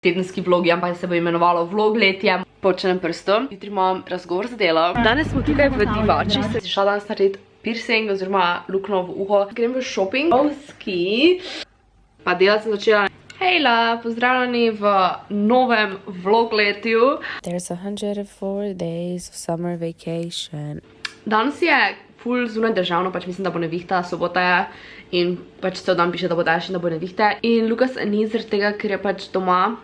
tedenski vlogi, ampak se bo imenovalo vlogletje. Počnem prstom. Jutri imam razgovor za delo. Danes smo tukaj v Divači. Sem si šla danes narediti piercing oziroma luknjo v uho. Grem v shopping. Pa delati sem začela. Hejla, pozdravljeni v novem vlogletju. There's 104 days of summer vacation. Danes je ful zunaj državno, pač mislim, da bo nevihta, sobota je in pač cel dan piše, da bo daš in da bo nevihte. In Lukas ni zaradi tega, ker je pač doma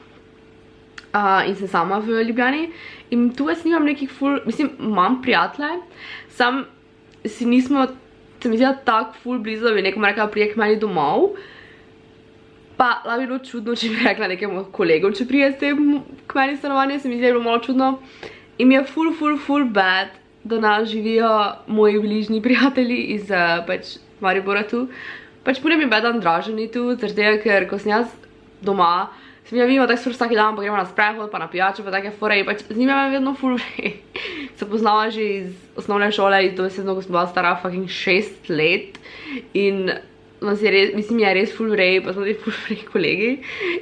in sem sama v Ljubljani. In tu jaz nimam nekih ful, mislim, imam prijatelje, sam si nismo, se mi zdi tako ful blizu, da bi nekom rekla, prije k meni domov. Pa lahko bi bilo čudno, če bi rekla nekemu kolegom, če prije s tem k meni stanovanje, se mi zdi, da je bilo malo čudno. In mi je ful bad, da nas živijo moji bližnji prijatelji iz pač Maribora tu. Pač puno mi je bad, da Andraženi tu, zaradi tega, ker ko sem jaz doma, se mi je vidimo tako vsak dan, pa gremo na sprehod, pa na pijačo, pa take fore, pač z njima je vedno ful vrej. Se poznava že iz osnovne šole in to je sedno, ko sem bila stara fucking 6 let. In nas je res, mislim, je res ful vrej, pa smo tudi ful vrej kolegi.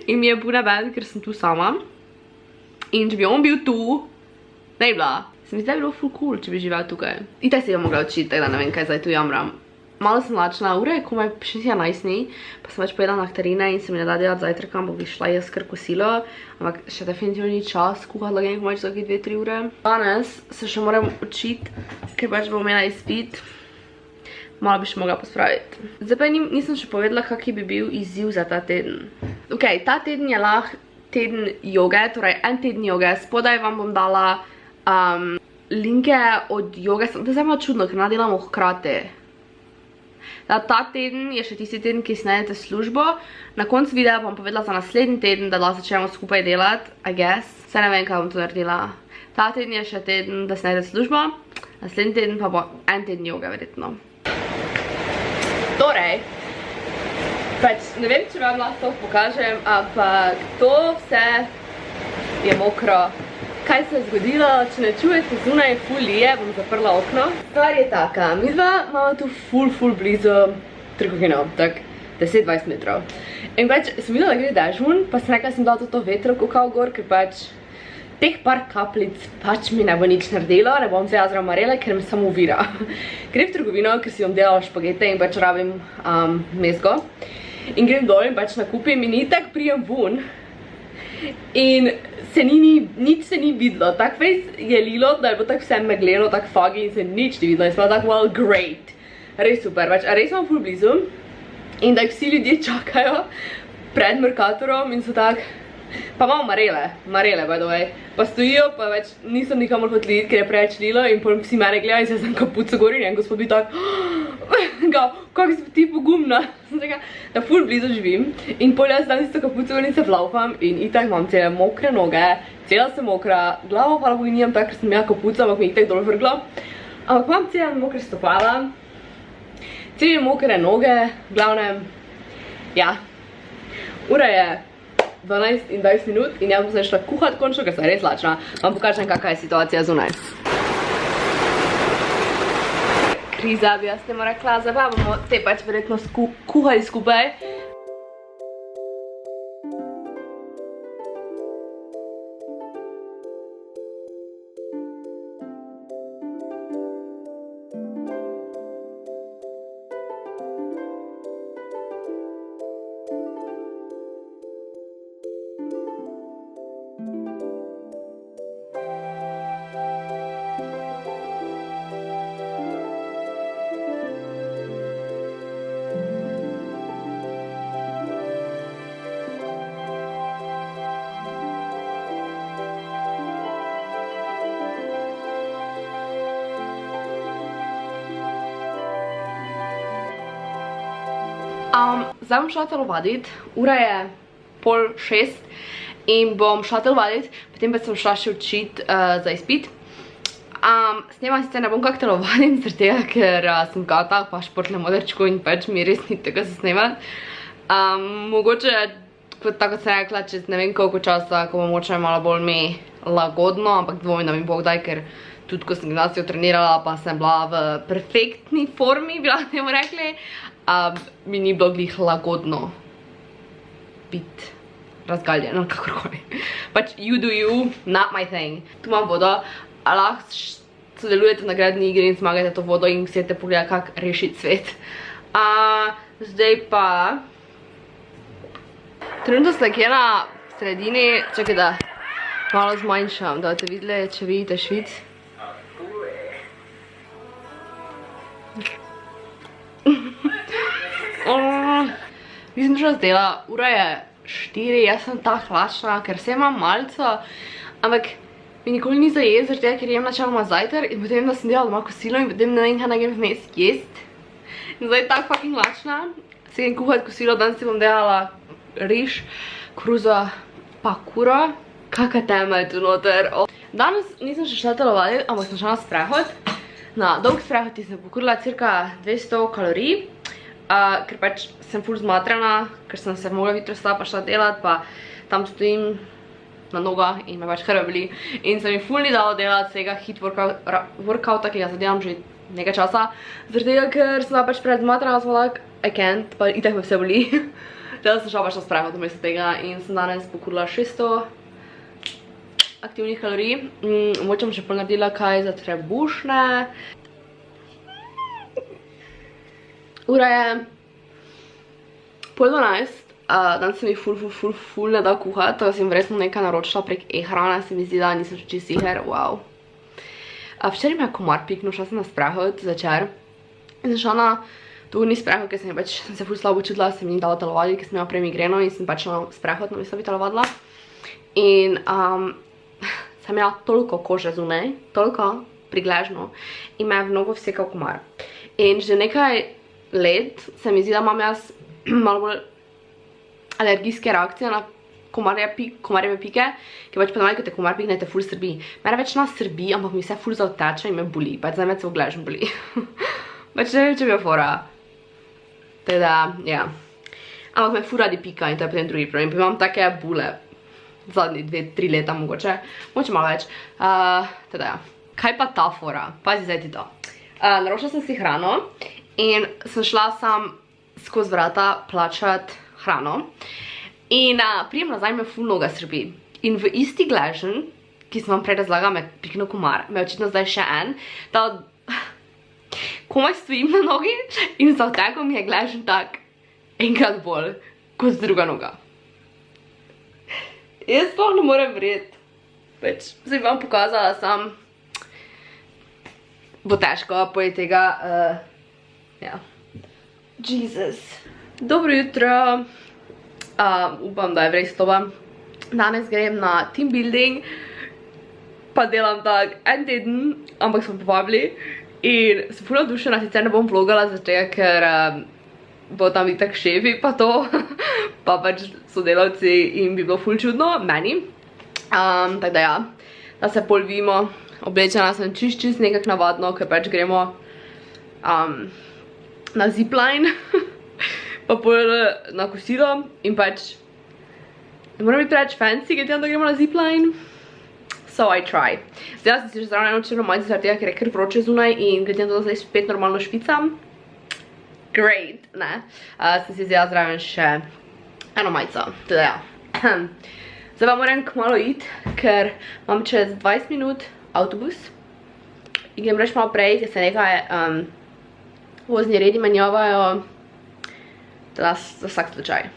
In mi je puno bad, ker sem tu sama. In če bi on bil tu, ne bi bila. Se mi zdi, da bi bilo ful cool, če bi živel tukaj. Itak si ga mogla učiti, tako da ne vem, kaj zdaj tu jamram. Malo sem lačna, ure je komaj 6:11, pa sem več pojedla nektarine in se mi ne da delati zajtrka, ampak bi šla jaz kar kosilo. Ampak še definitivno ni čas kuhati lagen komaj čez 2-3 ure. Danes se še moram učiti, ker pač bom imela izpit. Malo bi še mogla pospraviti. Zdaj pa nisem še povedala, kak bi bil izziv za ta teden. Ok, ta teden je lahko teden joge, torej en teden joge. Spodaj vam bom dala linke od joge. To je zdaj malo čudno, ker nadelamo hkrati. Ta teden je še tisti teden, ki si najdete službo. Na koncu videa bom povedala za naslednji teden, da lahko začnemo skupaj delati, I guess. Saj ne vem, kaj bom to naredila. Ta teden je še teden, da si najdete službo. Naslednji teden pa bo en teden joge, verjetno. Torej, pač ne vem, če vam lahko to pokažem, ampak to vse je mokro. Kaj se je zgodilo, če ne čujete zunaj ful lije, bom zaprla okno. Stvar je taka, mi dva imamo tu ful blizu trgovino, tak 10-20 metrov. In pač sem videla, da gre dežun, pa sem rekla, sem dala to vetro kukal gor, ker pač teh par kapljic pač mi ne bo nič naredilo, ne bom vzela zraven marele, ker me samo uvira. Grem v trgovino, ker si bom delala špagete in pač rabim mezgo. In grem dol in pač nakupim in itak prijem ven. In nič se ni videlo, tako fejs je lilo, da je bilo tako vse megleno, tako foggy in se nič ni videlo in smo tako, well, great. Res super, pač, res smo ful blizu in da vsi ljudje čakajo pred Mercatorom in so tako, pa imamo marele, by the way, pa stojijo, pa več niso nikamor hoteli iti, ker je preveč lilo in potem vsi mene gledajo in se sem kapuco gor in en gospod bi tako, kako si ti pogumna, da ful blizu živim in pol jaz dan si to kapuco gor in se vlaufam in itak imam cele mokre noge, cela sem mokra, glavo hvala Bogu nimam tako, ker sem imela kapuco, ampak mi itak dol vrglo, ampak imam cele mokre stopala, cele mokre noge, glavnem, ja, ura je 12 in 20 minut in jaz bom se šla kuhat končno, ker sem res lačna. Vam pokažem, kakva je situacija zunaj. Kriza bi jaz temu rekla, zdaj pa bomo te pač verjetno kuhali skupaj. Zdaj bom šla telovadit, ura je 5:30 in bom šla telovadit, potem pa sem šla še učit za izpit. Snemam sicer ne bom kak telovadim, zaradi tega, ker sem gata, pa športne modrčko in pač mi res ni tega se snemat. Mogoče, tako sem rekla, čez ne vem koliko časa, ko bom moče malo bolj mi lagodno, ampak dvomim, da mi bo kdaj, ker tudi ko sem gimnastijo trenirala, pa sem bila v perfektni formi, bi lahko temu rekli, mi ni bilo glih lagodno biti razgaljeno, kakorkoli. Pač you do you, not my thing. Tu imam vodo, a lahko sodelujete v nagradni igri in zmagate to vodo in ksete pogledati, kak rešiti svet. Zdaj pa... Trenutno sem nekje na sredini, čakaj da malo zmanjšam, da boste videli, če vidite švic. Mislim, že zdela, ura je 4, jaz sem tako hlačna, ker se imam malco, ampak mi nikoli ni zajet, zaradi tega, ker jem načeloma zajtrk in potem, da sem delala doma kosilo in potem ne vem, kaj naj grem vmes jest. In zdaj tako fucking hlačna. Se grem kuhati kosilo, danes si bom delala riž, kruza, pa kuro. Kaka tema je tu noter. Danes nisem še šla telovati, ampak sem šla na sprehod. Na dolg sprehod sem pokurila cirka 200 kalorij. Ker pač sem ful zmatrana, ker sem se mogla vitro stala pa šla delat, pa tam stojim na nogah in me pač krve boli. In se mi ful ni dalo delati vsega hit workouta, ki ga zadelam že nekaj časa. Zaradi tega, ker sem pač pred zmatrana, sem like, I can't, pa itak me vse boli. Teda sem šla pač na sprehod vmesto tega in sem danes pokurila 600 aktivnih kalorij. Mogoče bom še pol naredila kaj za trebušne. Ura je 11:30, danes se mi ful ne da kuhati, tako sem verjetno nekaj naročila prek e-hrane, se mi zdi, da nisem še čisto sicer, wow. Včeraj me je komar piknil, šla sem na sprehod začer in sem šla na dolni sprehod, ker sem se ful slabo čutila, se mi ni dala telovati, ker sem imela prej migreno in sem pač na sprehod, namesto bi telovadila. In sem imela toliko kože zunaj, toliko prigležno in me je v nogo vsekal komar. In že nekaj let se mi zdi, da imam jaz malo bolj alergijske reakcije na komarjeve pike, ker pač ponovadi, ko te komar pikne, te ful srbi. Mene več nas srbi, ampak mi vse ful zaoteče in me boli, pač zdaj me celo gležno boli. Pač ne vem, če bi jo fora. Teda, ja. Ampak me ful radi pika in to je potem drugi problem. Pa imam take bule zadnji 2-3 leta mogoče malo več. Teda, ja. Kaj pa ta fora? Pazi zdaj ti to. Naročila sem si hrano in sem šla sam skozi vrata plačati hrano. In prijem nazaj me ful noga srbi. In v isti gležen, ki sem vam prej razlagala, me piknil komar, me očitno zdaj še en, da komaj stojim na nogi in za vteko mi je gležen tak enkrat bolj kot druga noga. Jaz sploh ne morem verjeti. Več se bi vam pokazala sam. Bo težko poje tega. Ja. Jesus. Dobro jutro. Upam, da je v res toba. Danes grem na team building. Pa delam tak en teden, ampak smo povabili. In sem ful navdušena, sicer ne bom vlogala, zato ker bo tam itak šefi pa to. Pa pač sodelavci in bi bilo ful čudno, meni. Tako da ja, da se pol vidimo. Oblečena sem čist nekak navadno, ker pač gremo na zipline. Pa pol na kosilo in pač ne moram biti preveč fancy, ker da gremo na zipline. So I try. Zdaj sem si že zraven eno črno majico, zaradi tega, ker je kar vroče zunaj in glede na to, da zdaj spet normalno švicam. Great, ne. Sem si vzela zraven še eno majico. Teda ja. Zdaj pa moram kmalo iti, ker imam čez 20 minut avtobus. In grem reč malo prej, ker se nekaj vozni redi menjavajo. Teda za vsak slučaj.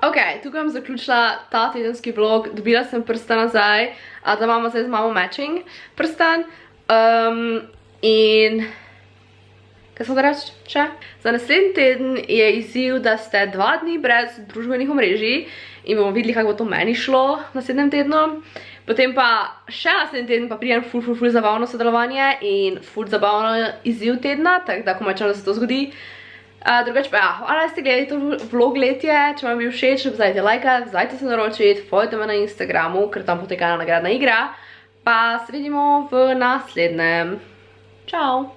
Ok, tukaj bom zaključila ta tedenski vlog. Dobila sem prsten nazaj, da imamo zdaj z mamo matching prsten. In kaj sem da reči še? Za naslednji teden je izziv, da ste 2 dni brez družbenih omrežij in bomo videli, kako bo to meni šlo v naslednjem tednu. Potem pa še naslednji teden pa prijem ful zabavno sodelovanje in ful zabavno izziv tedna, tako da komaj čem, da se to zgodi. Drugače pa ja, hvala, da ste gledali to vlog letje, če vam je všeč, vzajte lajka, vzajte se naročiti, followajte me na Instagramu, ker tam poteka nagradna igra. Pa se vidimo v naslednjem. Čau!